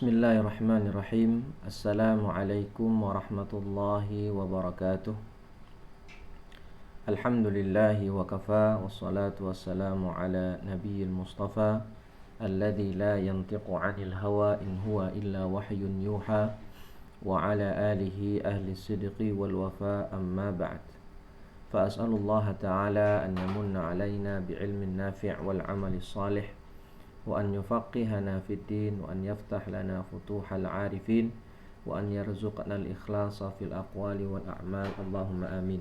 Bismillahirrahmanirrahim. Assalamualaikum warahmatullahi wabarakatuh. Alhamdulillahi wa kafa, wassalatu wassalamu ala nabiyil mustafa alladhi la yantiqu anil hawa in huwa illa wahyun yuha wa ala alihi ahli sidqi wal wafa amma ba'd. Fa as'alullaha ta'ala an yamunna alaina bi'ilmin nafi' wal amali salih wa an yufaqihana fid din wa an yaftah lana futuhal arifin wa an yarzuqna al-ikhlasa fil aqwali wal a'mal. Allahumma amin.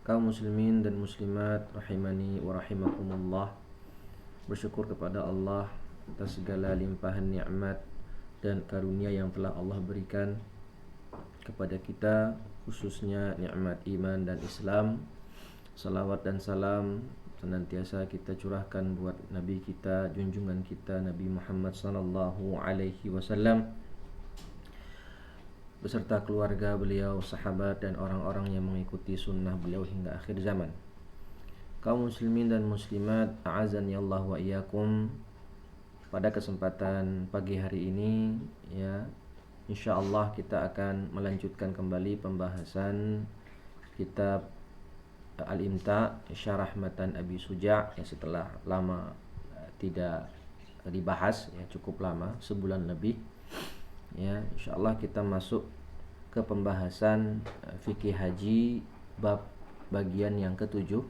Kaum muslimin dan muslimat rahimani wa rahimakumullah, bersyukur kepada Allah atas segala limpahan nikmat dan karunia yang telah Allah berikan kepada kita, khususnya nikmat iman dan Islam. Salawat dan salam senantiasa kita curahkan buat Nabi kita, junjungan kita Nabi Muhammad sallallahu alaihi wasallam beserta keluarga beliau, sahabat dan orang-orang yang mengikuti sunnah beliau hingga akhir zaman. Kaum muslimin dan muslimat, a'azani Allah wa iyyakum. Pada kesempatan pagi hari ini insyaallah kita akan melanjutkan kembali pembahasan kitab Al-Imta' Syarah Matan Abi Suja' yang setelah lama tidak dibahas, cukup lama, sebulan lebih. Insyaallah kita masuk ke pembahasan fikih haji bab bagian yang ke-7.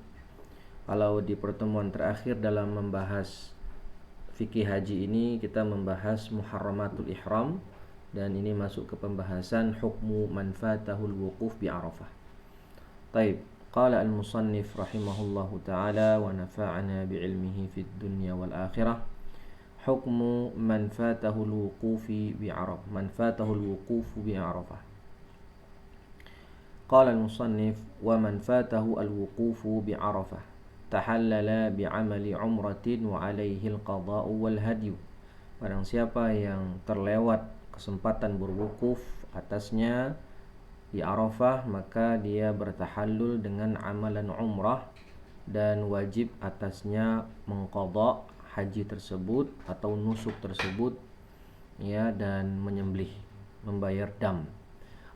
Kalau di pertemuan terakhir dalam membahas fikih haji ini kita membahas muharramatul ihram, dan ini masuk ke pembahasan hukmu manfatahul wuquf bi Arafah. Taib. Qala al-musannif rahimahullahu ta'ala wa nafa'ana bi'ilmihi fid dunya wal akhirah. Hukmu manfatahul wuqufi bi Arafah. Manfatahul wuqufu bi Arafah. Qala al-musannif wa manfatahu al-wuqufu bi Arafah tahallala bi'amali umratin wa alaihi al-qada'u wal hadyu. Barang siapa yang terlewat kesempatan berwukuf atasnya di Arafah, maka dia bertahallul dengan amalan umrah dan wajib atasnya mengqadha haji tersebut atau nusuk tersebut, dan menyembelih, membayar dam.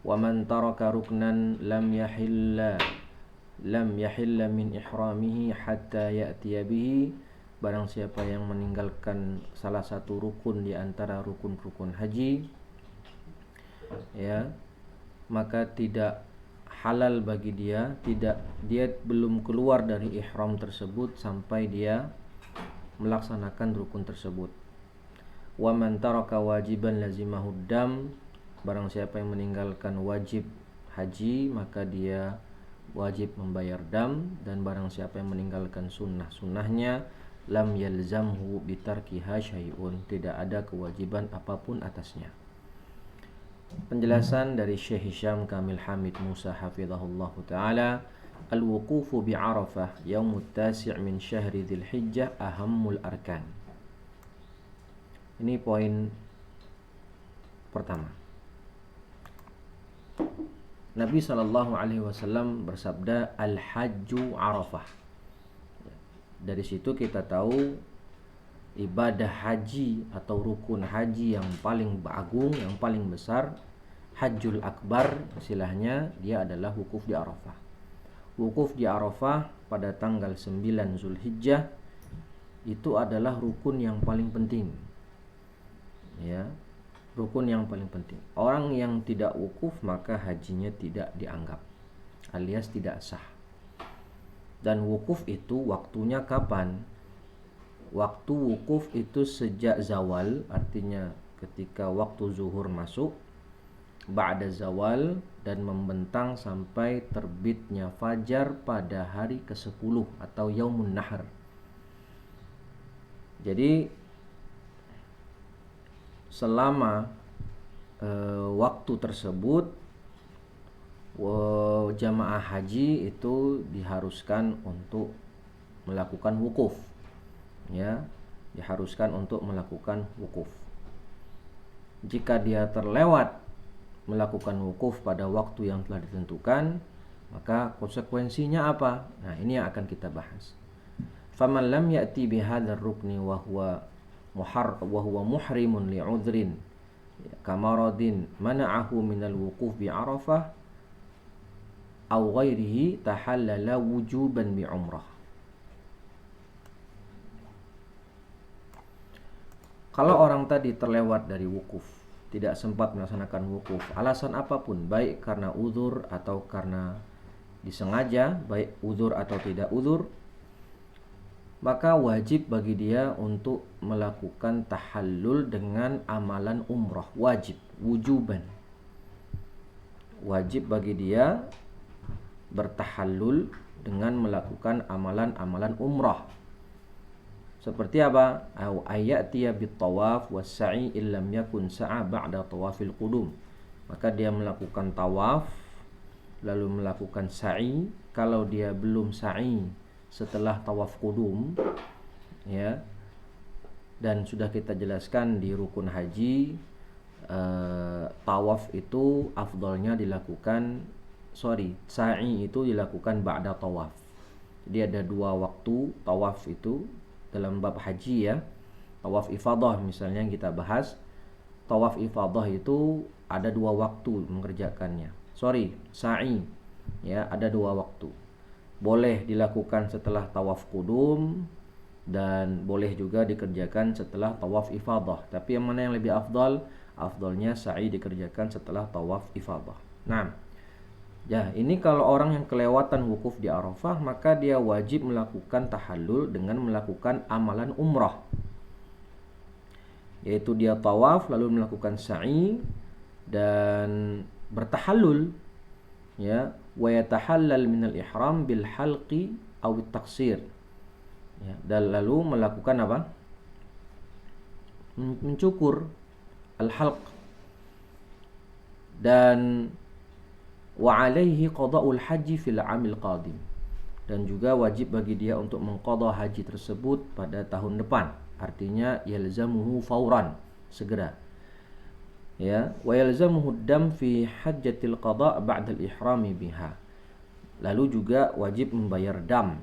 Wa man taraka ruknan lam yahilla min ihramihi hatta ya'tiya bihi. Barang siapa yang meninggalkan salah satu rukun di antara rukun-rukun haji, maka tidak halal bagi dia, dia belum keluar dari ihram tersebut sampai dia melaksanakan rukun tersebut. Wa man taraka wajiban lazimahu dam. Barang siapa yang meninggalkan wajib haji, maka dia wajib membayar dam. Dan barang siapa yang meninggalkan sunnahnya, lam yalzamhu bitarkiha syai'un, tidak ada kewajiban apapun atasnya. Penjelasan dari Syekh Hisham Kamil Hamid Musa hafizahullah ta'ala. Al-wuqufu bi Arafah yaumut tasi' min syahri dzil hijjah ahammul arkan. Ini poin pertama. Nabi SAW bersabda, al-hajju Arafah. Dari situ kita tahu ibadah haji atau rukun haji yang paling agung, yang paling besar, Hajjul Akbar istilahnya, dia adalah wukuf di Arafah. Wukuf di Arafah pada tanggal 9 Zulhijjah itu adalah rukun yang paling penting. Rukun yang paling penting. Orang yang tidak wukuf maka hajinya tidak dianggap, alias tidak sah. Dan wukuf itu waktunya kapan? Waktu wukuf itu sejak zawal, artinya ketika waktu zuhur masuk, ba'da zawal, dan membentang sampai terbitnya fajar pada hari ke-10 atau yaumun nahar. Jadi selama waktu tersebut jamaah haji itu diharuskan untuk melakukan wukuf. Diharuskan untuk melakukan wukuf. Jika dia terlewat melakukan wukuf pada waktu yang telah ditentukan, maka konsekuensinya apa? Nah, ini yang akan kita bahas. Faman lam ya'ti bihadzal rukni wa huwa wa huwa muhrimun li'udhrin kamaradin mana'ahu minal wuquf bi Arafah aw ghairihi tahallala wujuban bi umrah. Kalau orang tadi terlewat dari wukuf, tidak sempat melaksanakan wukuf, alasan apapun, baik karena uzur atau karena disengaja, baik uzur atau tidak uzur, maka wajib bagi dia untuk melakukan tahallul dengan amalan umrah. Wajib, wujuban. Wajib bagi dia bertahallul dengan melakukan amalan-amalan umrah. Seperti apa? Au ayatiya bit tawaf was sa'i illam yakun sa'a ba'da tawafil qudum. Maka dia melakukan tawaf lalu melakukan sa'i kalau dia belum sa'i setelah tawaf qudum, ya. Dan sudah kita jelaskan di rukun haji, tawaf itu afdalnya dilakukan, sa'i itu dilakukan ba'da tawaf. Jadi ada dua waktu tawaf itu dalam bab haji, ya. Tawaf ifadah misalnya yang kita bahas, tawaf ifadah itu ada dua waktu mengerjakannya. Sa'i, ya, ada dua waktu. Boleh dilakukan setelah tawaf qudum dan boleh juga dikerjakan setelah tawaf ifadah. Tapi yang mana yang lebih afdal? Afdalnya sa'i dikerjakan setelah tawaf ifadah. Nah, ya, ini kalau orang yang kelewatan wukuf di Arafah, maka dia wajib melakukan tahallul dengan melakukan amalan umrah, yaitu dia tawaf lalu melakukan sa'i dan bertahallul, ya, wa yatahallal minal ihram bil halqi aw bit taqsir, ya, dan lalu melakukan apa? Mencukur al-halq, dan wa alaihi qada'ul haji fil 'amil qadim, dan juga wajib bagi dia untuk mengqadha haji tersebut pada tahun depan. Artinya yalzamuhu fauran, segera. Ya, wa yalzamuhu dam fi hajjatil qada' ba'da al-ihrami biha. Lalu juga wajib membayar dam,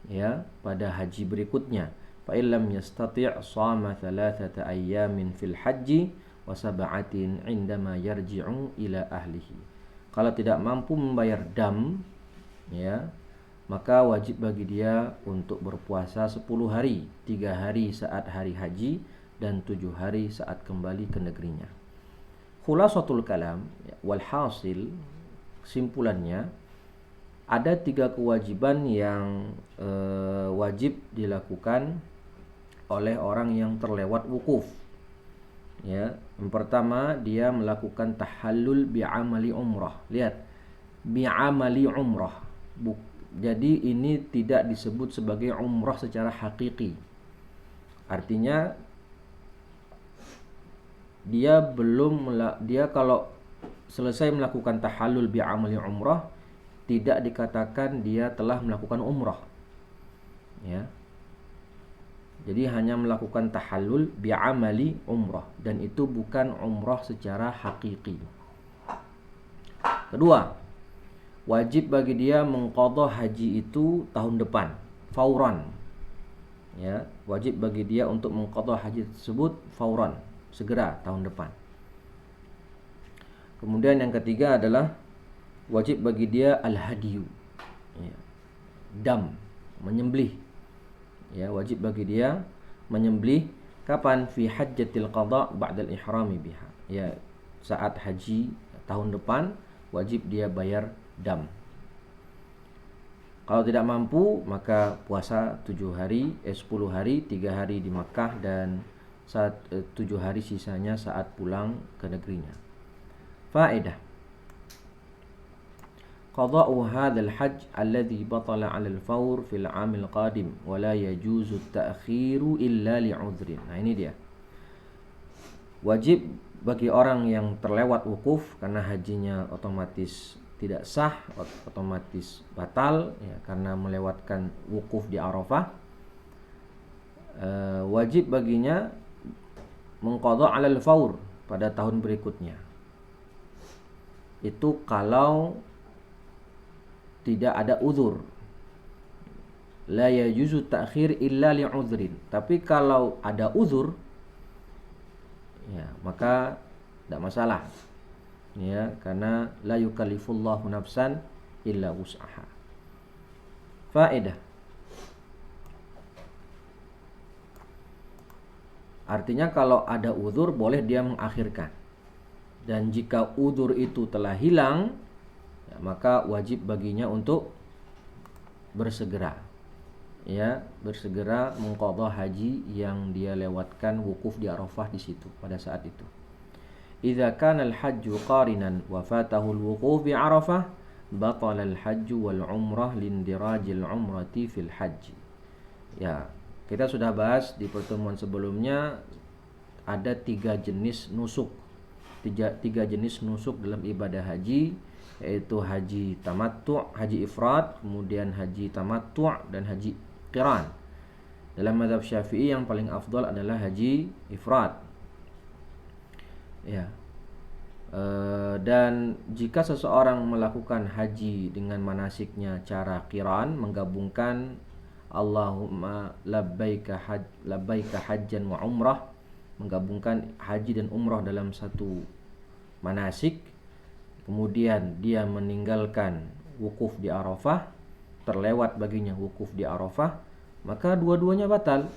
ya, pada haji berikutnya. Fa illam yastati' shama 3 ayyamin fil haji wa 7 'indama yarji'u ila ahlihi. Kalau tidak mampu membayar dam, ya, maka wajib bagi dia untuk berpuasa 10 hari, 3 hari saat hari haji dan 7 hari saat kembali ke negerinya. Khulasatul kalam, wal hasil, kesimpulannya, ada 3 kewajiban yang wajib dilakukan oleh orang yang terlewat wukuf. Ya, yang pertama dia melakukan tahallul bi'amali umrah. Lihat, bi'amali umrah. Jadi ini tidak disebut sebagai umrah secara hakiki. Artinya dia kalau selesai melakukan tahallul bi'amali umrah, tidak dikatakan dia telah melakukan umrah, ya. Jadi hanya melakukan tahallul bi'amali umrah, dan itu bukan umrah secara hakiki. Kedua, wajib bagi dia mengqadha haji itu tahun depan, fauran. Ya, wajib bagi dia untuk mengqadha haji tersebut fauran, segera tahun depan. Kemudian yang ketiga adalah wajib bagi dia al-hadiyu, ya, dam, menyembelih. Ya, wajib bagi dia menyembelih kapan? Fi hajjatil qada' ba'dal ihrami biha. Ya, saat haji tahun depan wajib dia bayar dam. Kalau tidak mampu, maka puasa 10 hari, 3 hari di Makkah dan 7 hari sisanya saat pulang ke negerinya. Faedah: qada'u hadzal hajj alladhi batala 'ala al-fawr fil 'amil qadim wa la yajuzu at-ta'khiru illa li'udhrin. Nah, ini dia. Wajib bagi orang yang terlewat wukuf karena hajinya otomatis tidak sah, otomatis batal, ya, karena melewatkan wukuf di Arafah. Wajib baginya mengqadha 'ala al-fawr pada tahun berikutnya. Itu kalau tidak ada uzur, la yajuzu ta'khir illa li'udhrin. Tapi kalau ada uzur, ya maka tidak masalah. Ya, karena la yukallifullahu nafsan illa wus'aha. Faedah. Artinya kalau ada uzur boleh dia mengakhirkan. Dan jika uzur itu telah hilang, ya, maka wajib baginya untuk bersegera. Ya, bersegera mengqadha haji yang dia lewatkan wukuf di Arafah di situ pada saat itu. Idza kana al-hajju qarinan wa fatahu al-wuquf bi Arafah, batala al-hajju wal umrah lindirajil umrati fil hajj. Ya, kita sudah bahas di pertemuan sebelumnya ada tiga jenis nusuk. Tiga jenis nusuk dalam ibadah haji, yaitu haji tamattu', haji ifrad, kemudian haji tamattu' dan haji qiran. Dalam mazhab Syafi'i yang paling afdal adalah haji ifrad. Ya. Dan jika seseorang melakukan haji dengan manasiknya cara qiran, menggabungkan Allahumma labbaika hajjan wa umrah, menggabungkan haji dan umrah dalam satu manasik, kemudian dia meninggalkan wukuf di Arafah, terlewat baginya wukuf di Arafah, maka dua-duanya batal.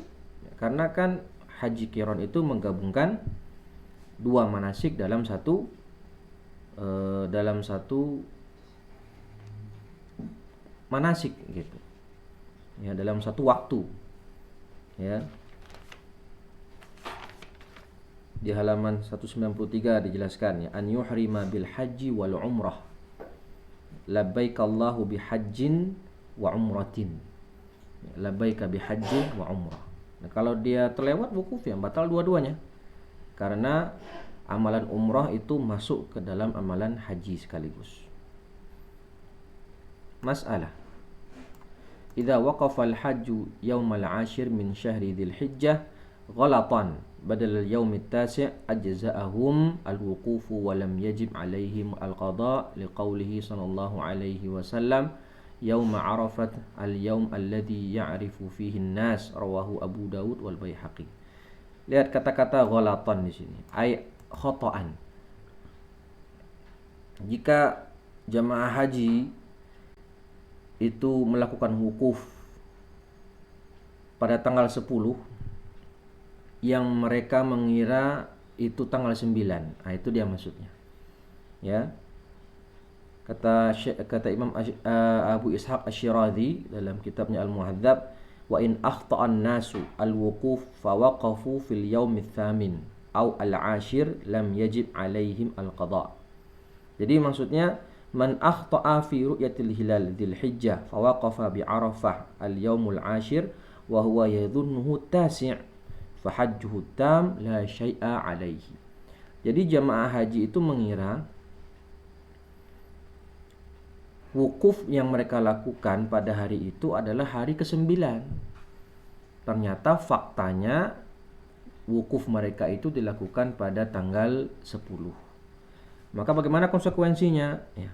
Karena kan haji qiran itu menggabungkan dua manasik dalam satu manasik gitu. Ya, dalam satu waktu. Ya. Di halaman 193 dijelaskan, ya, an yuhrima bil haji wal umrah, labbaik-Allahu bi hajjin wa umratin. Labbaika bi hajjin wa umrah. Nah, kalau dia terlewat wukuf ya batal dua-duanya. Karena amalan umrah itu masuk ke dalam amalan haji sekaligus. Masalah. Idza waqafa al-hajju yaumal 'ashir min syahri dzil hijjah ghalatan badal al-yaum at-tasi' ajza'ahum al-wuqufu wa lam yajib 'alaihim al-qada' liqaulihi sallallahu alaihi wasallam yauma 'arafat al-yaum alladhi ya'rifu fihi an-nas, rawahu Abu Dawud wal Baihaqi. Lihat kata-kata ghalatan di sini, ay khata'an. Jika jamaah haji itu melakukan wukuf pada tanggal 10 yang mereka mengira itu tanggal 9. Nah, itu dia maksudnya. Ya. Kata Imam Abu Ishaq Asy-Syirazi dalam kitabnya Al-Muhadzab, wa in akhta'an nasu al-wuquf fa waqafu fil yaum ats-tsamin aw al-'ashir lam yajib 'alaihim al-qada'. Jadi maksudnya man akhta'a fi ru'yatil hilal dzil hijjah fa waqafa bi Arafah al-yaumul 'ashir wa huwa yadhunnuhu tasi' fa hajjuhu tam la syai'a 'alaihi. Jadi jamaah haji itu mengira wukuf yang mereka lakukan pada hari itu adalah hari ke-9. Ternyata faktanya wukuf mereka itu dilakukan pada tanggal 10. Maka bagaimana konsekuensinya? Ya,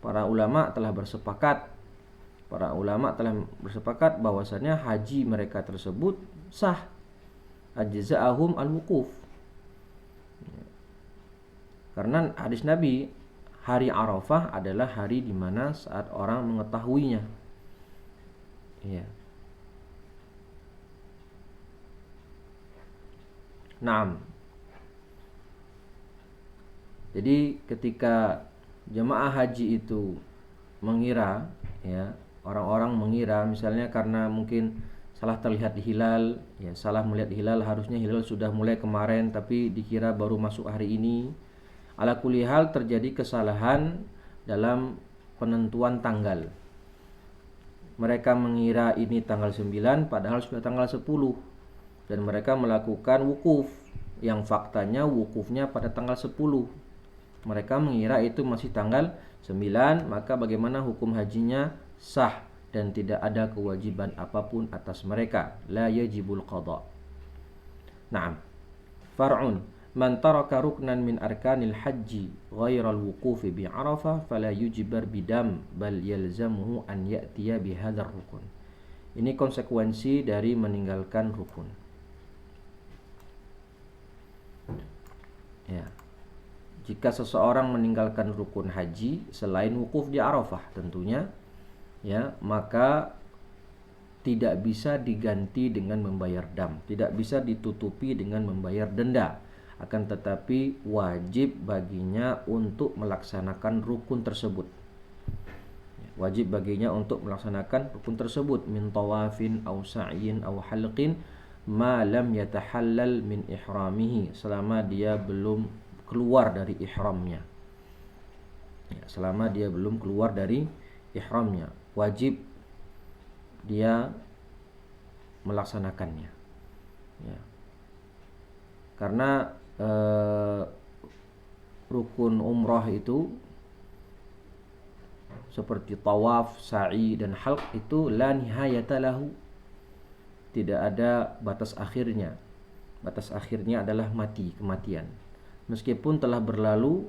para ulama telah bersepakat bahwasannya haji mereka tersebut sah. Ajza'ahum al-wukuf. Ya. Karena hadis Nabi, hari Arafah adalah hari di mana saat orang mengetahuinya. Ya. Naam. Jadi ketika jemaah haji itu mengira, ya, orang-orang mengira misalnya karena mungkin salah terlihat di hilal, ya, salah melihat hilal, harusnya hilal sudah mulai kemarin tapi dikira baru masuk hari ini. Ala kulli hal terjadi kesalahan dalam penentuan tanggal. Mereka mengira ini tanggal 9 padahal sudah tanggal 10 dan mereka melakukan wukuf yang faktanya wukufnya pada tanggal 10. Mereka mengira itu masih tanggal 9, maka bagaimana hukum hajinya? Sah dan tidak ada kewajiban apapun atas mereka. La yajibul qada. Naam. Far'un man taraka ruknan min arkanil haji ghairal wuqufi bi Arafah fala yujibar bidam bal yalzamuhu an ya'tiya bihadzal rukun. Ini konsekuensi dari meninggalkan rukun. Ya. Jika seseorang meninggalkan rukun haji selain wukuf di Arafah tentunya, ya, maka tidak bisa diganti dengan membayar dam, tidak bisa ditutupi dengan membayar denda. Akan tetapi wajib baginya untuk melaksanakan rukun tersebut. Wajib baginya untuk melaksanakan rukun tersebut, min tawafin aw sa'yin aw halqin ma lam yatahallal min ihramihi, selama dia belum keluar dari ihramnya. Ya, selama dia belum keluar dari ihramnya, wajib dia melaksanakannya. Ya. Karena rukun umrah itu seperti tawaf, sa'i dan halq itu la nihayata lahu. Tidak ada batas akhirnya. Batas akhirnya adalah mati, kematian. Meskipun telah berlalu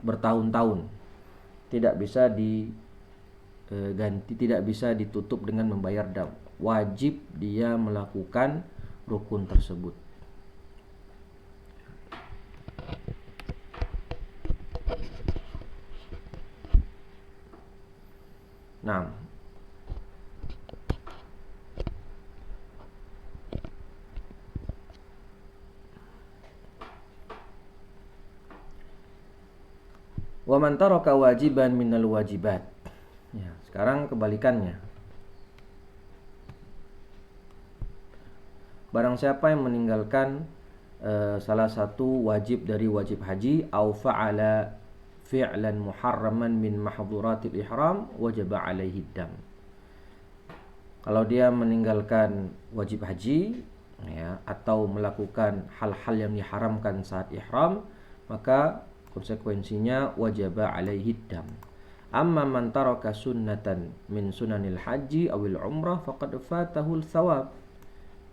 bertahun-tahun, tidak bisa diganti, tidak bisa ditutup dengan membayar dam. Wajib dia melakukan rukun tersebut. Nah, wa man taraka wajiban minal wajibat. Ya, sekarang kebalikannya. Barang siapa yang meninggalkan salah satu wajib dari wajib haji, au fa'ala fi'lan muharraman min mahdhuratil ihram, wajaba alaihi dam. Kalau dia meninggalkan wajib haji, ya, atau melakukan hal-hal yang diharamkan saat ihram, maka konsekuensinya wajaba alaihi dam. Amma man taraka sunnatan min sunanil haji awil umrah faqad fatahul thawab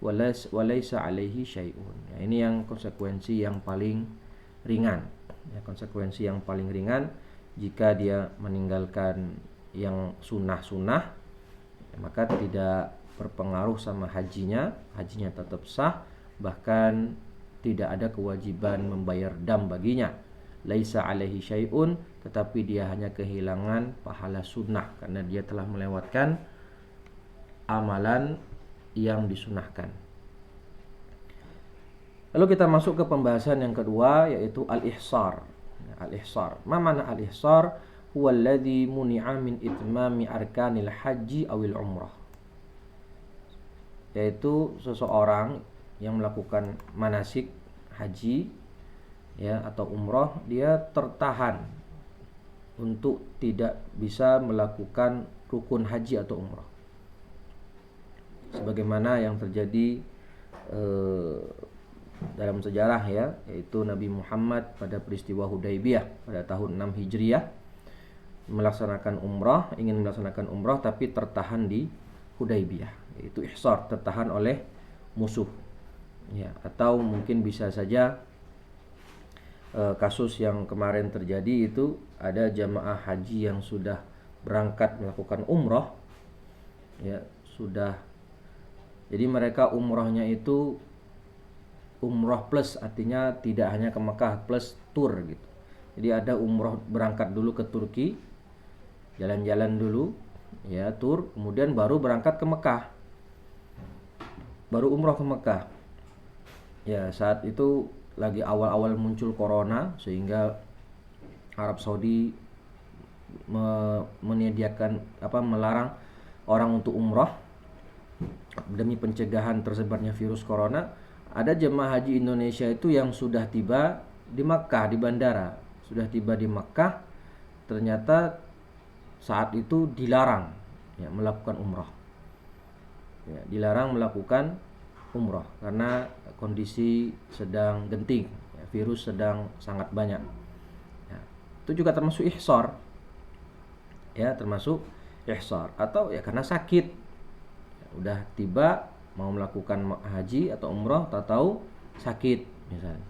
walaysa alaihi syai'un. Ya, ini yang konsekuensi yang paling ringan. Ya, konsekuensi yang paling ringan jika dia meninggalkan yang sunnah-sunnah, ya, maka tidak berpengaruh sama hajinya tetap sah, bahkan tidak ada kewajiban membayar dam baginya. Laisa alaihi syai'un, tetapi dia hanya kehilangan pahala sunnah karena dia telah melewatkan amalan yang disunahkan. Lalu kita masuk ke pembahasan yang kedua, yaitu al-ihsar. Al-ihsar. Ma mana al-ihsar? Huwa alladhi muni'a min itmami arkanil haji awil umrah. Yaitu seseorang yang melakukan manasik haji, ya, atau umrah, dia tertahan untuk tidak bisa melakukan rukun haji atau umrah. Sebagaimana yang terjadi dalam sejarah, ya, yaitu Nabi Muhammad pada peristiwa Hudaybiyah pada tahun 6 Hijriah ingin melaksanakan umrah tapi tertahan di Hudaybiyah, yaitu ihsar, tertahan oleh musuh. Ya, atau mungkin bisa saja kasus yang kemarin terjadi itu ada jamaah haji yang sudah berangkat melakukan umrah, ya, sudah. Jadi mereka umrahnya itu umrah plus, artinya tidak hanya ke Mekah plus tour gitu. Jadi ada umrah berangkat dulu ke Turki, jalan-jalan dulu, ya, tour, kemudian baru berangkat ke Mekah, baru umrah ke Mekah. Ya, saat itu lagi awal-awal muncul corona, sehingga Arab Saudi melarang orang untuk umrah demi pencegahan tersebarnya virus corona. Ada jemaah haji Indonesia itu yang sudah tiba di Makkah, di bandara, sudah tiba di Makkah, ternyata saat itu dilarang, ya, melakukan umrah. Ya, dilarang melakukan umrah karena kondisi sedang genting, ya, virus sedang sangat banyak. Ya, itu juga termasuk ihsar, ya, termasuk ihsar, atau ya karena sakit, ya, udah tiba mau melakukan haji atau umrah, tahu sakit misalnya.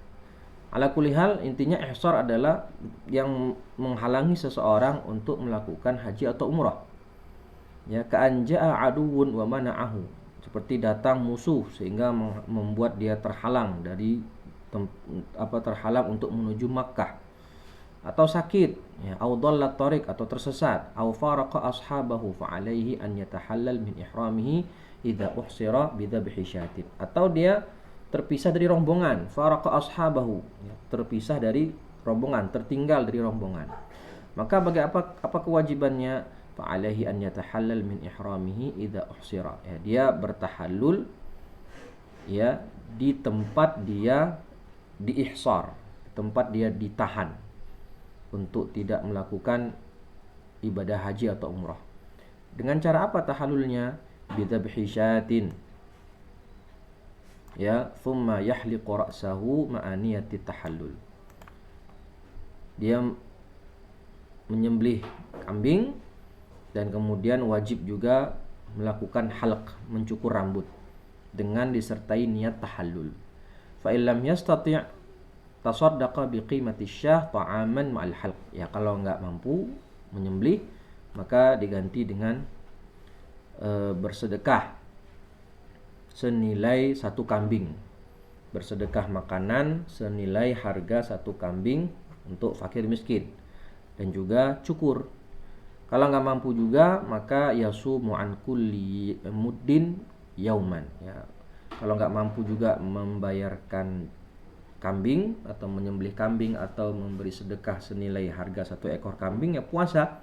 Ala kulli hal, intinya ihsar adalah yang menghalangi seseorang untuk melakukan haji atau umrah. Ya, ka'anja'a aduwwun wa mana'ahu, seperti datang musuh sehingga membuat dia terhalang dari terhalang untuk menuju Makkah, atau sakit, ya, au dhalla tariq, atau tersesat, au faraqa ashabahu fa alaihi an yatahallal min ihramihi idza uhsira bidzabhi syatin, atau dia terpisah dari rombongan, faraqa ashabahu, ya, terpisah dari rombongan, tertinggal dari rombongan, maka bagi apa kewajibannya? Fa alaihi an yatahallal min ihramihi idza uhsira, ya, dia bertahallul, ya, di tempat dia diihsar, tempat dia ditahan untuk tidak melakukan ibadah haji atau umrah. Dengan cara apa tahallulnya? Bidzabhi syatin, ya, thumma yahliqu ra'sahu ma'aniyati tahallul. Dia menyembelih kambing dan kemudian wajib juga melakukan halq, mencukur rambut dengan disertai niat tahallul. Fa illam yastati' tasaddaqa biqimati syah ta'aman ma'al halq. Ya, kalau enggak mampu menyembelih maka diganti dengan bersedekah senilai satu kambing. Bersedekah makanan senilai harga satu kambing untuk fakir miskin, dan juga cukur. Kalau nggak mampu juga maka yasumu an kulli muddin yauman, ya. Kalau nggak mampu juga membayarkan kambing atau menyembelih kambing atau memberi sedekah senilai harga satu ekor kambing, ya puasa.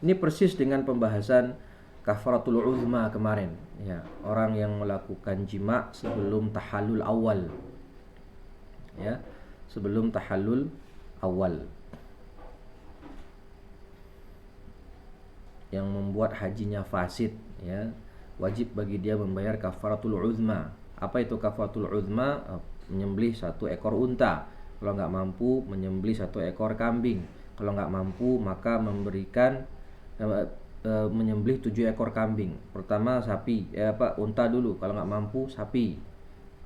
Ini persis dengan pembahasan kafaratul uzma kemarin, ya, orang yang melakukan jima sebelum tahallul awal, ya, sebelum tahallul awal, yang membuat hajinya fasid, ya, wajib bagi dia membayar kafaratul uzma. Apa itu kafaratul uzma? Menyembelih satu ekor unta. Kalau nggak mampu, menyembelih satu ekor kambing. Kalau nggak mampu maka memberikan menyembelih 7 ekor kambing. Pertama sapi, unta dulu. Kalau nggak mampu sapi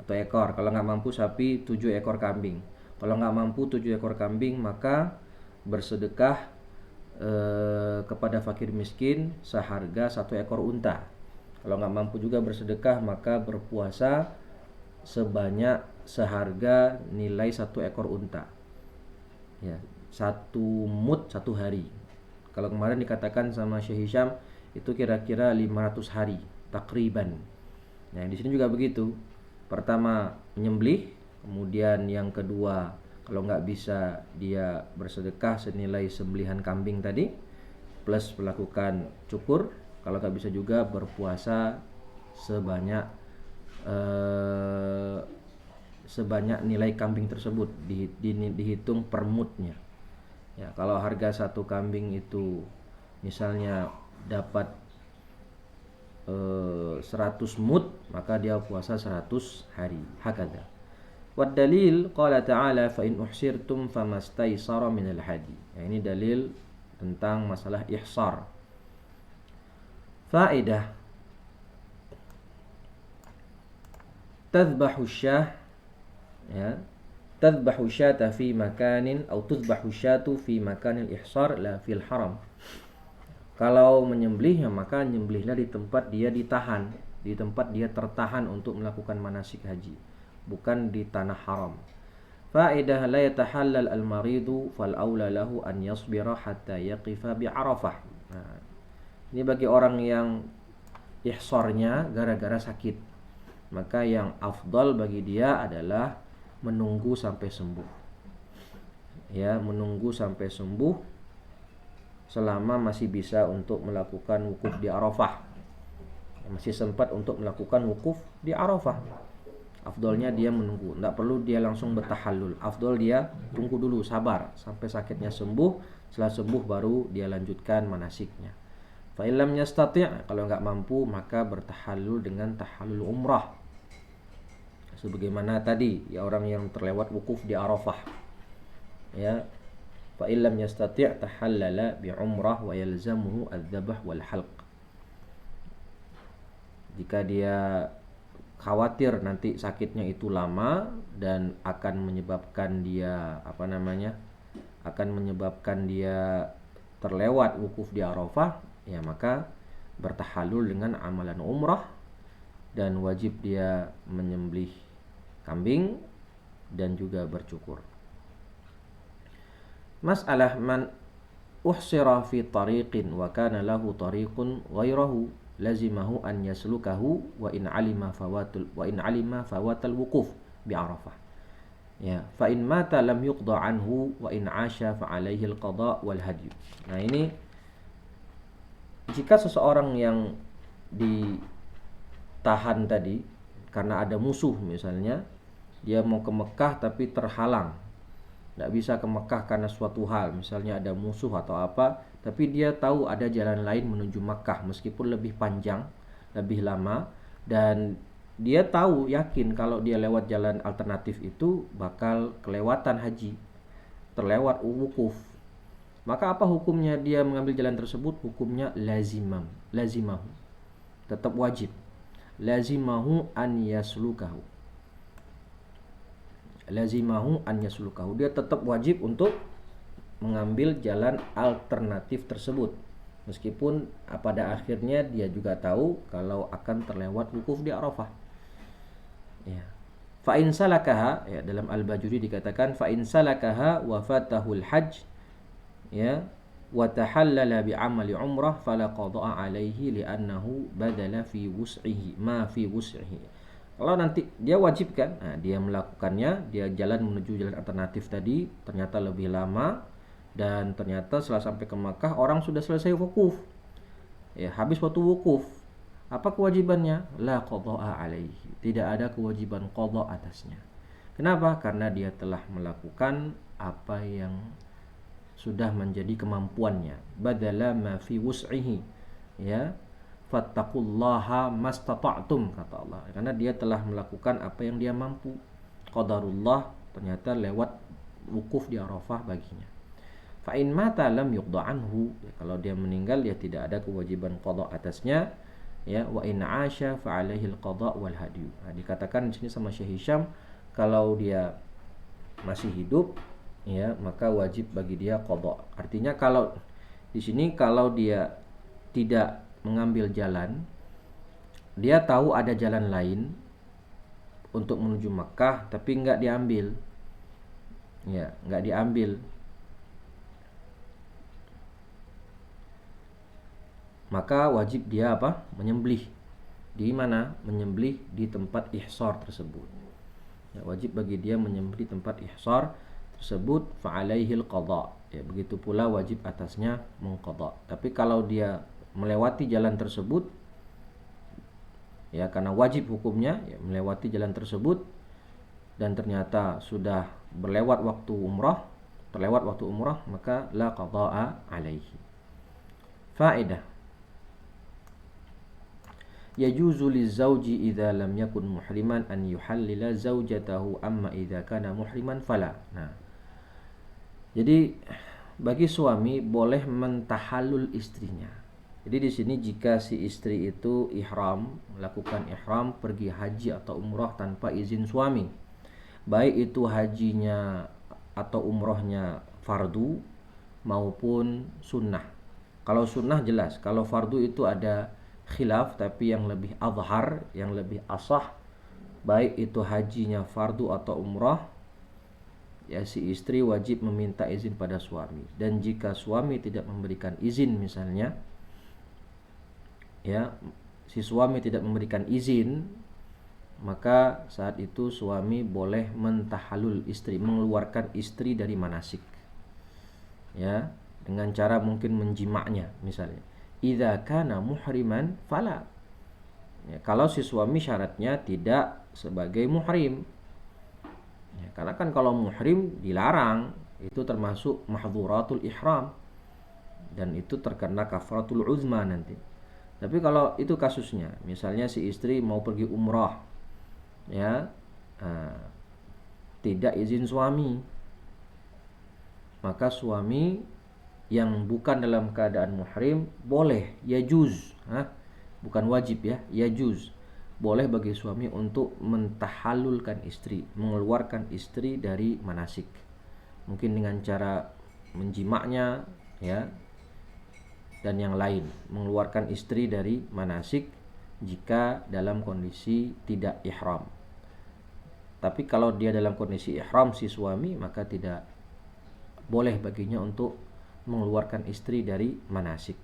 atau ekor. Kalau nggak mampu sapi, 7 ekor kambing. Kalau nggak mampu 7 ekor kambing maka bersedekah kepada fakir miskin seharga satu ekor unta. Kalau nggak mampu juga bersedekah maka berpuasa sebanyak seharga nilai satu ekor unta, ya, satu mud satu hari. Kalau kemarin dikatakan sama Syekh Hisham itu kira-kira 500 hari takriban. Nah, di sini juga begitu. Pertama menyembelih, kemudian yang kedua kalau nggak bisa dia bersedekah senilai sembelihan kambing tadi, plus melakukan cukur. Kalau nggak bisa juga berpuasa sebanyak nilai kambing tersebut, dihitung per mudnya. Ya, kalau harga satu kambing itu misalnya dapat 100 mud, maka dia puasa 100 hari. Hakadha. Wad dalil qala ta'ala fa in uhsirtum famastaysara minal hadi. Ya, ini dalil tentang masalah ihsar. Faedah. Tadhbahu syah, ya, tadhbahu syata fi makanin atau tudhbahu syatu fi makanil ihsar la fil haram. Kalau menyembelih, ya, maka menyembelihlah di tempat dia ditahan, di tempat dia tertahan untuk melakukan manasik haji, bukan di tanah haram. Faedah la yatahallal al-maridu fal aula lahu an yasbira hatta yaqifa bi Arafah. Nah, ini bagi orang yang ihsarnya gara-gara sakit, maka yang afdal bagi dia adalah menunggu sampai sembuh. Ya, menunggu sampai sembuh selama masih bisa untuk melakukan wukuf di Arafah. Masih sempat untuk melakukan wukuf di Arafah. Afdolnya dia menunggu, tidak perlu dia langsung bertahallul. Afdol dia tunggu dulu, sabar sampai sakitnya sembuh. Setelah sembuh baru dia lanjutkan manasiknya. Fa illam yastati', kalau enggak mampu maka bertahallul dengan tahallul umrah. Sebagaimana tadi, ya, orang yang terlewat wukuf di Arafah, ya, fa illam yastati' tahallala bi umrah wa yalzamuhu adz-dzabh wal halq. Jika dia khawatir nanti sakitnya itu lama dan akan menyebabkan dia akan menyebabkan dia terlewat wukuf di Arafah, ya maka bertahalul dengan amalan umrah, dan wajib dia menyembelih kambing dan juga bercukur. Mas'alah man uhsira fi tariqin wa kana lahu tariqun ghairahu lazimahu an yaslukahu wa in alima fawatal wuquf bi Arafah. Ya, fa in mata lam yuqda anhu wa in 'asha fa 'alaihi al-qada wal hadyu. Nah, ini jika seseorang yang ditahan tadi karena ada musuh, misalnya dia mau ke Mekah tapi terhalang, tidak bisa ke Mekah karena suatu hal, misalnya ada musuh atau apa, tapi dia tahu ada jalan lain menuju Mekah meskipun lebih panjang, lebih lama, dan dia tahu yakin kalau dia lewat jalan alternatif itu bakal kelewatan haji, terlewat wukuf. Maka apa hukumnya dia mengambil jalan tersebut? Hukumnya lazimahu, tetap wajib. Lazimahu an yaslukahu. Dia tetap wajib untuk mengambil jalan alternatif tersebut, meskipun pada akhirnya dia juga tahu kalau akan terlewat wukuf di Arafah. Ya. Fa in salakaha, ya, dalam Al-Bajuri dikatakan fa in salakaha wa fatahul hajj, ya, wa tahallala bi amali umrah fala qada'a alaihi li'annahu badala fi wus'ihi ma fi wus'ihi. Kalau nanti dia wajib kan, nah, dia melakukannya, dia jalan menuju jalan alternatif tadi, ternyata lebih lama, dan ternyata setelah sampai ke Makkah orang sudah selesai wukuf, ya, habis waktu wukuf. Apa kewajibannya? La qada'a alaihi, tidak ada kewajiban qada atasnya. Kenapa? Karena dia telah melakukan apa yang sudah menjadi kemampuannya. Badala ma fi wus'ihi, ya, fattaqullaha mastata'tum, kata Allah. Karena dia telah melakukan apa yang dia mampu. Qadarullah, ternyata lewat wukuf di Arafah baginya. Fa in mata lam yuqda anhu, ya, kalau dia meninggal dia tidak ada kewajiban qada atasnya. Ya, wa in 'asha fa 'alaihi al-qada wal hadyu. Nah, dikatakan di sini sama Syekh Hisham, kalau dia masih hidup, ya, maka wajib bagi dia qada. Artinya kalau di sini kalau dia tidak mengambil jalan, dia tahu ada jalan lain untuk menuju Makkah tapi enggak diambil. Ya, enggak diambil. Maka wajib dia apa? Menyembelih. Di mana? Menyembelih di tempat ihsar tersebut. Ya, wajib bagi dia menyembelih tempat ihsar tersebut, fa'alaihil qada. Ya, begitu pula wajib atasnya mengqada. Tapi kalau dia melewati jalan tersebut, ya, karena wajib hukumnya, ya, melewati jalan tersebut dan ternyata sudah terlewat waktu umrah, maka la qada'a alaihi. Faedah. Yajuzu lizauji idza lam yakun muhriman an yuhallila zaujatahu, amma idza kana muhriman fala. Nah, jadi bagi suami boleh mentahallul istrinya. Jadi di sini jika si istri itu melakukan ihram pergi haji atau umrah tanpa izin suami, baik itu hajinya atau umrohnya fardu maupun sunnah. Kalau sunnah jelas, kalau fardu itu ada khilaf, tapi yang lebih azhar, yang lebih asah, baik itu hajinya fardu atau umrah, ya, si istri wajib meminta izin pada suami. Dan jika suami tidak memberikan izin, misalnya, ya, si suami tidak memberikan izin, maka saat itu suami boleh mentahallul istri, mengeluarkan istri dari manasik, ya, dengan cara mungkin menjimaknya misalnya. Idza kana muhriman fala. Ya, kalau si suami syaratnya tidak sebagai muhrim. Ya, karena kan kalau muhrim dilarang, itu termasuk mahdhuratul ihram dan itu terkena kafaratul uzma nanti. Tapi kalau itu kasusnya, misalnya si istri mau pergi umrah, ya, tidak izin suami, maka suami yang bukan dalam keadaan muhrim boleh, yajuz, bukan wajib, ya, yajuz, boleh bagi suami untuk mentahallulkan istri, mengeluarkan istri dari manasik, mungkin dengan cara menjimaknya, ya, dan yang lain, mengeluarkan istri dari manasik jika dalam kondisi tidak ihram. Tapi kalau dia dalam kondisi ihram si suami, maka tidak boleh baginya untuk mengeluarkan istri dari manasik.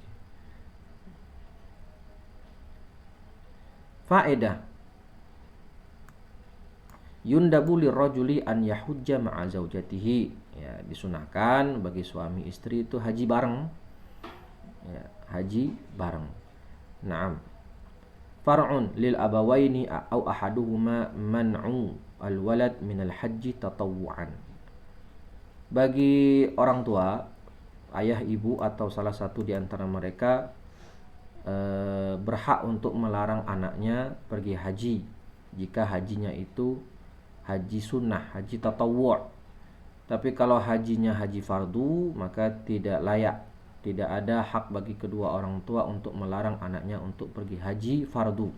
Faedah, yundabu lirrajuli an yahujja ma'a zaujatihi. Ya, disunahkan bagi suami istri itu haji bareng. Ya, haji bareng. Naam. Far'un lil abawaini au ahaduhuma man'u al-walad minal haji tatawwu'an. Bagi orang tua, ayah, ibu atau salah satu di antara mereka berhak untuk melarang anaknya pergi haji jika hajinya itu haji sunnah, haji tatawwu'. Tapi kalau hajinya haji fardu, maka tidak layak, tidak ada hak bagi kedua orang tua untuk melarang anaknya untuk pergi haji fardu.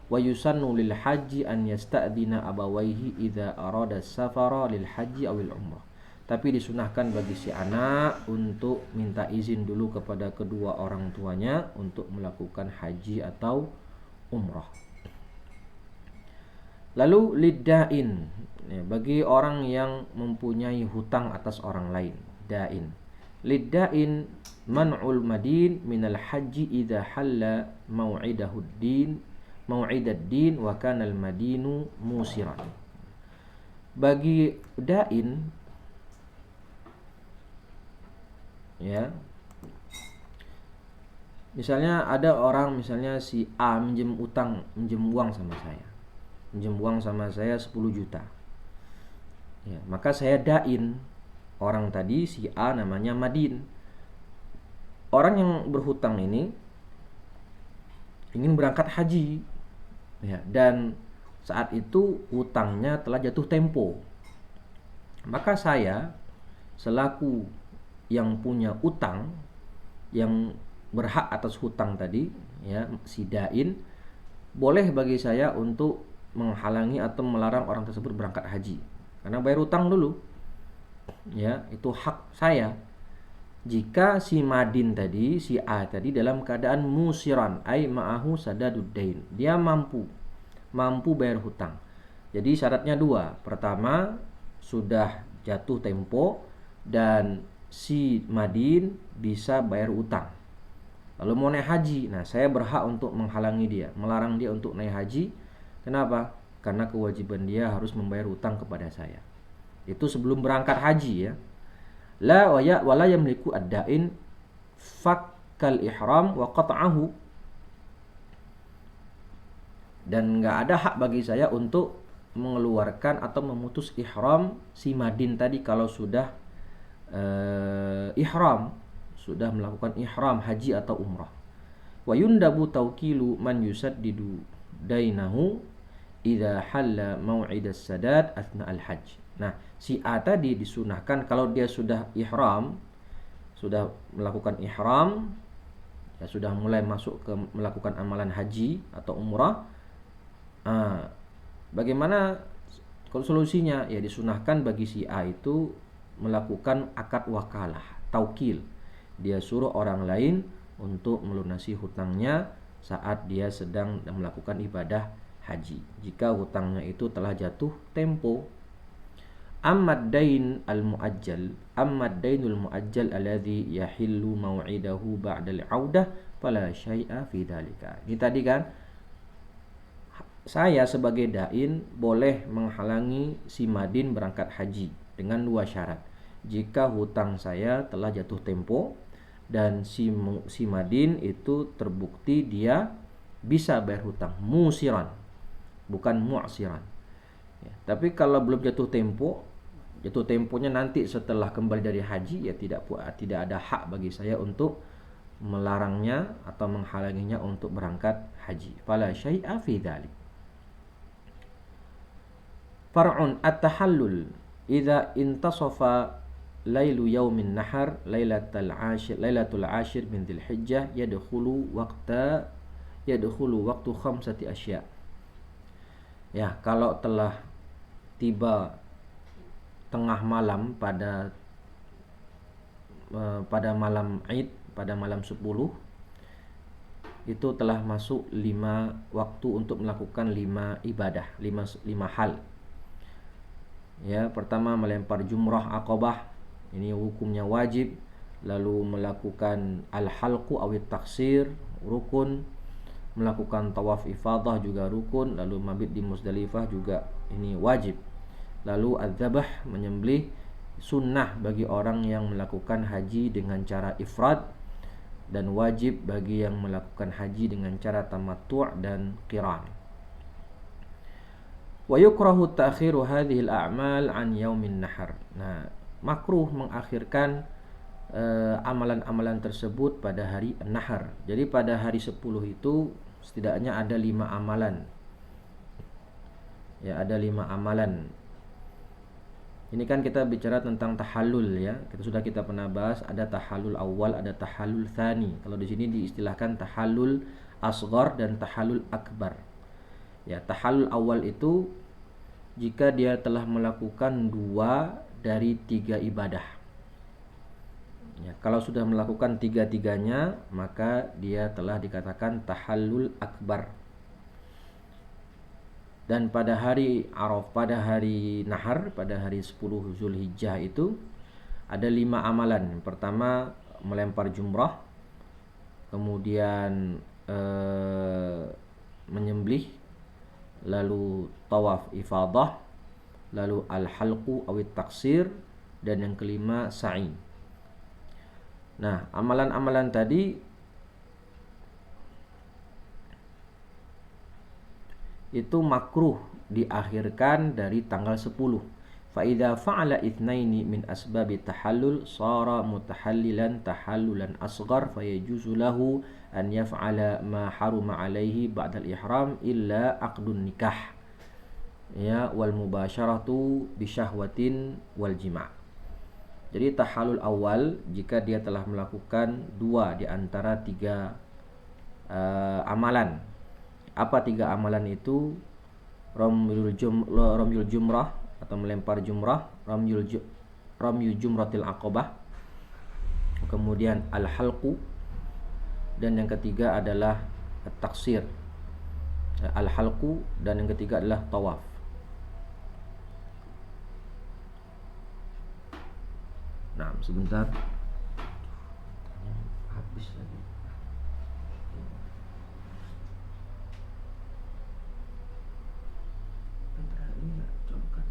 Wa yusannu lil haji an yasta'dina abawaihi idza arada safara lil haji awil umrah. Tapi disunahkan bagi si anak untuk minta izin dulu kepada kedua orang tuanya untuk melakukan haji atau umrah. Lalu liddain, ya, bagi orang yang mempunyai hutang atas orang lain, dain. Liddain man'ul madin minal haji idza halla mau'idahuddin mau'idaddin wa kana al madinu musiran. Bagi dain, ya, misalnya ada orang, misalnya si A minjem uang sama saya. Minjem uang sama saya 10 juta. Ya, maka saya dain orang tadi, si A namanya Madin. Orang yang berhutang ini ingin berangkat haji. Ya, dan saat itu hutangnya telah jatuh tempo. Maka saya selaku yang punya utang, yang berhak atas hutang tadi, ya, si dain, boleh bagi saya untuk menghalangi atau melarang orang tersebut berangkat haji karena bayar hutang dulu. Ya, itu hak saya. Jika si Madin tadi, si A tadi dalam keadaan musiran, ai ma'ahu sadaduddain, dia mampu bayar hutang. Jadi syaratnya dua. Pertama, sudah jatuh tempo dan si Madin bisa bayar utang. Lalu mau naik haji, nah saya berhak untuk menghalangi dia, melarang dia untuk naik haji. Kenapa? Karena kewajiban dia harus membayar utang kepada saya. Itu sebelum berangkat haji, ya. La wala yamliku ad-dain fakkal ihram wa qat'ahu. Dan enggak ada hak bagi saya untuk mengeluarkan atau memutus ihram si Madin tadi kalau sudah ihram, sudah melakukan ihram haji atau umrah. Wa yundabu tawkilu man yusaddidu dainahu idza halla mau'idas sadad athna al-hajj. Nah, si A tadi disunahkan kalau dia sudah ihram, sudah melakukan ihram, ya, sudah mulai masuk ke melakukan amalan haji atau umrah. Bagaimana solusinya? Ya, disunahkan bagi si A itu melakukan akad wakalah, taukil. Dia suruh orang lain untuk melunasi hutangnya saat dia sedang melakukan ibadah haji, jika hutangnya itu telah jatuh tempo. Ammad dainul muajjal alladhi yahillu mau'idahu ba'dal 'audah fala syai'a fi dzalika. Ini tadi kan, saya sebagai dain boleh menghalangi si Madin berangkat haji dengan dua syarat. Jika hutang saya telah jatuh tempo dan si Madin itu terbukti dia bisa bayar hutang, musiran, bukan mu'siran. Ya, tapi kalau belum jatuh temponya nanti setelah kembali dari haji, ya tidak ada hak bagi saya untuk melarangnya atau menghalanginya untuk berangkat haji. Fala syai'a fi dzalik. Far'un at-tahallul idza intasafa lailu yaumin nahar lailatul ashir min dzulhijjah yadkhulu waqtu khamsati asya. Ya, kalau telah tiba tengah malam pada malam Id, pada malam 10 itu telah masuk 5 waktu untuk melakukan 5 ibadah, 5 hal. Ya, pertama melempar jumrah Aqabah, ini hukumnya wajib. Lalu melakukan al-halqu awit taksir, rukun. Melakukan tawaf ifadah juga rukun. Lalu mabit di Muzdalifah juga ini wajib. Lalu adzabah, menyembelih, sunnah bagi orang yang melakukan haji dengan cara ifrad, dan wajib bagi yang melakukan haji dengan cara tamattu' dan qiran. Wa yukrahu ta'khiru hadhil a'mal an yaumin nahar. Nah, makruh mengakhirkan amalan-amalan tersebut pada hari nahar. Jadi pada hari 10 itu setidaknya ada 5 amalan. Ya, ada 5 amalan. Ini kan kita bicara tentang tahallul ya. Sudah kita pernah bahas, ada tahallul awal, ada tahallul tsani. Kalau di sini diistilahkan tahallul asghar dan tahallul akbar. Ya, tahallul awal itu jika dia telah melakukan 2 dari 3 ibadah. Ya, kalau sudah melakukan 3-tiganya, maka dia telah dikatakan tahallul akbar. Dan pada hari Arafah, pada hari Nahar, pada hari 10 Zulhijjah itu ada 5 amalan. Yang pertama melempar jumrah, kemudian menyembelih, lalu tawaf ifadah, lalu al-halqu awit taksir, dan yang kelima sa'i. Nah, amalan-amalan tadi itu makruh diakhirkan dari tanggal 10. Fa idza fa'ala itsnaini min asbabi tahallul sara mutahallilan tahallulan asghar fayajuzu lahu an yaf'ala ma haruma alaihi ba'da al-ihram illa aqdun nikah. Ya, wal mubasyaratu bisyahwatin wal jima'. Jadi tahallul awal jika dia telah melakukan 2 di antara 3 amalan. Apa 3 amalan itu? Ramyul jumrah atau melempar jumrah, ramyu jumratil aqabah, kemudian al-halqu, dan yang ketiga adalah taksir. Al-halqu, dan yang ketiga adalah tawaf. Nah, sebentar. Habis lagi. Bentar, ini enggak colokkan.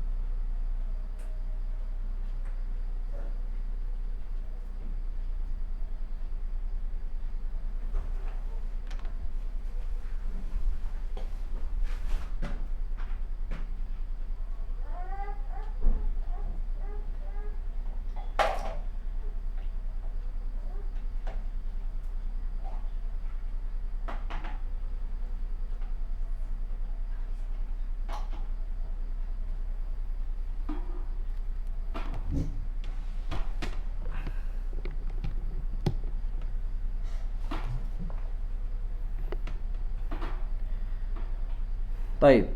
Taib.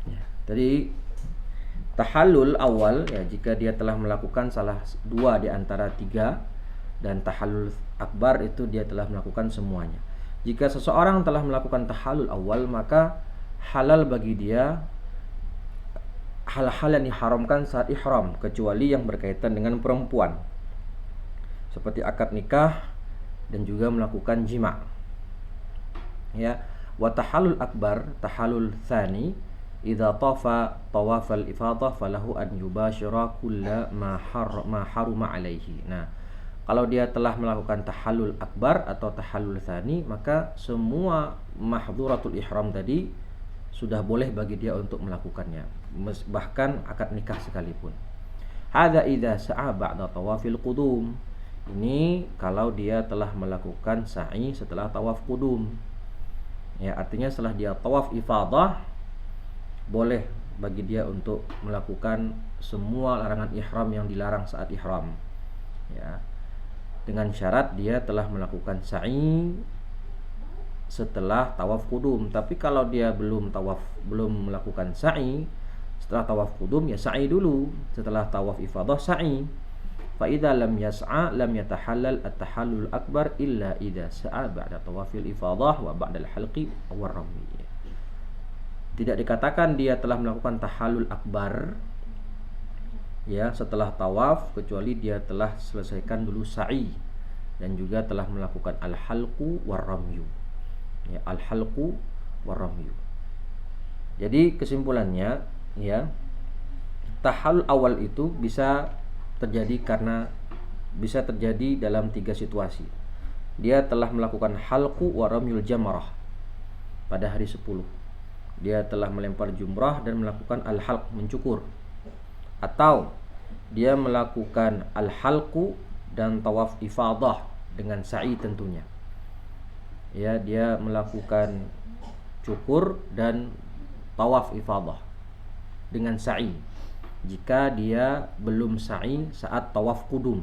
Ya, tadi tahallul awal ya, jika dia telah melakukan salah 2 di antara 3, dan tahallul akbar itu dia telah melakukan semuanya. Jika seseorang telah melakukan tahallul awal, maka halal bagi dia hal-hal yang diharamkan saat ihram, kecuali yang berkaitan dengan perempuan, seperti akad nikah dan juga melakukan jima'. Ya. Wa tahallul akbar, tahallul tsani, idza tafa tawafal ifadah falahu an yubashira kulla ma haruma alaihi. Nah, kalau dia telah melakukan tahallul akbar atau tahallul tsani, maka semua mahdhuratul ihram tadi sudah boleh bagi dia untuk melakukannya, bahkan akad nikah sekalipun. Hadza idza sa'a ba'da tawafil qudum. Ini kalau dia telah melakukan sa'i setelah tawaf qudum. Ya, artinya setelah dia tawaf ifadah, boleh bagi dia untuk melakukan semua larangan ihram yang dilarang saat ihram. Ya. Dengan syarat dia telah melakukan sa'i setelah tawaf qudum. Tapi kalau dia belum melakukan sa'i setelah tawaf qudum, ya sa'i dulu. Setelah tawaf ifadah sa'i. Fa idza lam yas'a lam yatahallal at-tahallul akbar illa idza sa'a ba'da tawafil ifadah wa ba'da al-halqi war rami. Tidak dikatakan dia telah melakukan tahallul akbar ya setelah tawaf, kecuali dia telah selesaikan dulu sa'i dan juga telah melakukan al-halqu war ramyu. Ya, al-halqu war ramyu. Jadi kesimpulannya ya, tahallul awal itu bisa terjadi dalam 3 situasi. Dia telah melakukan halqu wa ramyul jamrah pada hari 10. Dia telah melempar jumrah dan melakukan al-halq, mencukur. Atau dia melakukan al-halqu dan tawaf ifadah dengan sa'i tentunya. Ya, dia melakukan cukur dan tawaf ifadah dengan sa'i jika dia belum sa'i saat tawaf qudum.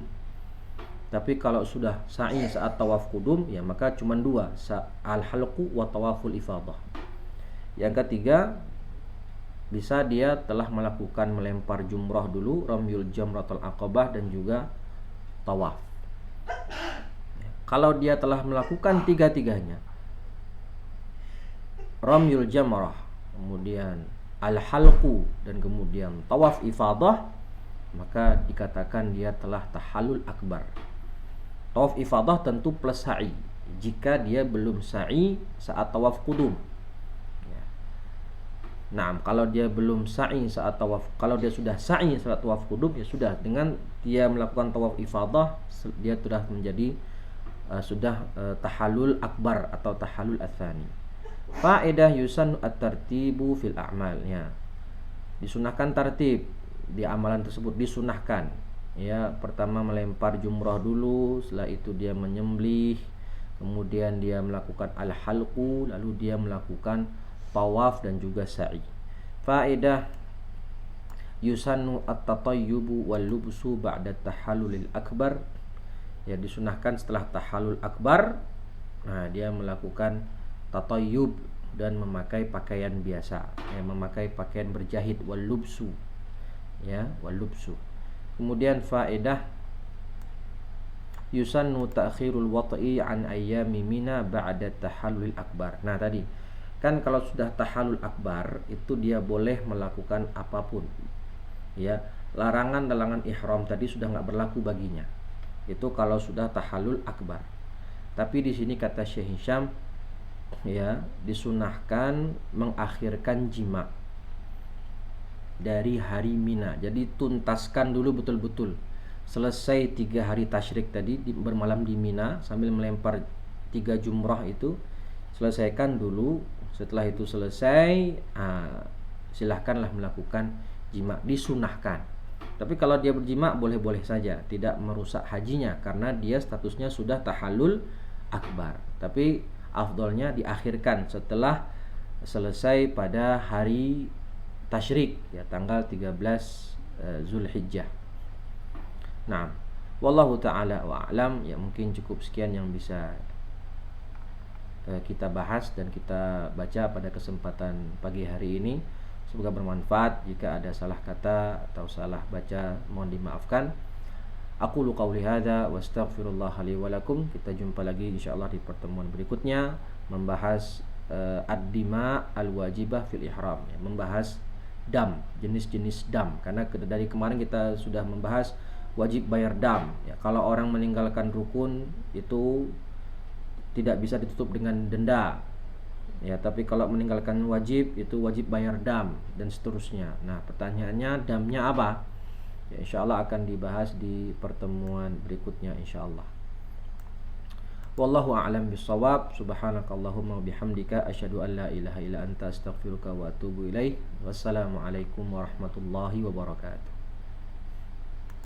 Tapi kalau sudah sa'i saat tawaf qudum, ya maka cuma 2, al-halqu wa tawaful ifadah. Yang ketiga, bisa dia telah melakukan melempar jumrah dulu, ramyul jamratul aqabah dan juga tawaf. Kalau dia telah melakukan 3-tiganya, ramyul jamrah, kemudian al-halqu dan kemudian tawaf ifadah, maka dikatakan dia telah tahallul akbar. Tawaf ifadah tentu plus sa'i jika dia belum sa'i saat tawaf qudum. Ya. Nah, kalau dia belum sa'i saat tawaf, kalau dia sudah sa'i saat tawaf qudum, ya sudah, dengan dia melakukan tawaf ifadah dia sudah menjadi tahallul akbar atau tahallul ats-tsani. Faedah yusan at-tartibu fil a'mal, ya. Disunahkan tartib di amalan tersebut, disunahkan. Ya, pertama melempar jumrah dulu, setelah itu dia menyembelih, kemudian dia melakukan al-halqu, lalu dia melakukan tawaf dan juga sa'i. Faedah yusannu at-tatayyubu wal lubsu ba'da tahallulil akbar. Ya, disunahkan setelah tahallul akbar, nah dia melakukan tatayyub dan memakai pakaian biasa, ya, memakai pakaian berjahit, wal lubsu, ya, wal lubsu. Kemudian faedah yusannu ta'khirul wat'i an ayyami mina ba'da tahallul akbar. Nah, tadi kan kalau sudah tahallul akbar itu dia boleh melakukan apapun. Ya, larangan ihram tadi sudah enggak berlaku baginya. Itu kalau sudah tahallul akbar. Tapi di sini kata Syekh Hisham, ya, disunahkan mengakhirkan jima dari hari Mina. Jadi tuntaskan dulu betul-betul. Selesai 3 hari tasyrik tadi, bermalam di Mina sambil melempar 3 jumrah itu, selesaikan dulu. Setelah itu selesai, silahkanlah melakukan jima, disunahkan. Tapi kalau dia berjima boleh-boleh saja, tidak merusak hajinya karena dia statusnya sudah tahallul akbar. Tapi afdolnya diakhirkan setelah selesai pada hari tasyrik, ya, tanggal 13 Zulhijjah. Nah, wallahu ta'ala wa'alam. Ya, mungkin cukup sekian yang bisa kita bahas dan kita baca pada kesempatan pagi hari ini. Semoga bermanfaat. Jika ada salah kata atau salah baca, mohon dimaafkan. Aqulu qawli hadza wa astaghfirullah li wa lakum. Kita jumpa lagi insyaallah di pertemuan berikutnya membahas ad-dima al-wajibah fil ihram, ya, membahas dam, jenis-jenis dam. Karena dari kemarin kita sudah membahas wajib bayar dam, ya. Kalau orang meninggalkan rukun itu tidak bisa ditutup dengan denda, ya, tapi kalau meninggalkan wajib itu wajib bayar dam dan seterusnya. Nah, pertanyaannya damnya apa? Ya, insyaallah akan dibahas di pertemuan berikutnya insyaallah. Wallahu a'lam bissawab. Subhanakallahumma wa bihamdika asyhadu an la ilaha illa anta astaghfiruka wa atubu ilaik. Wassalamualaikum warahmatullahi wabarakatuh.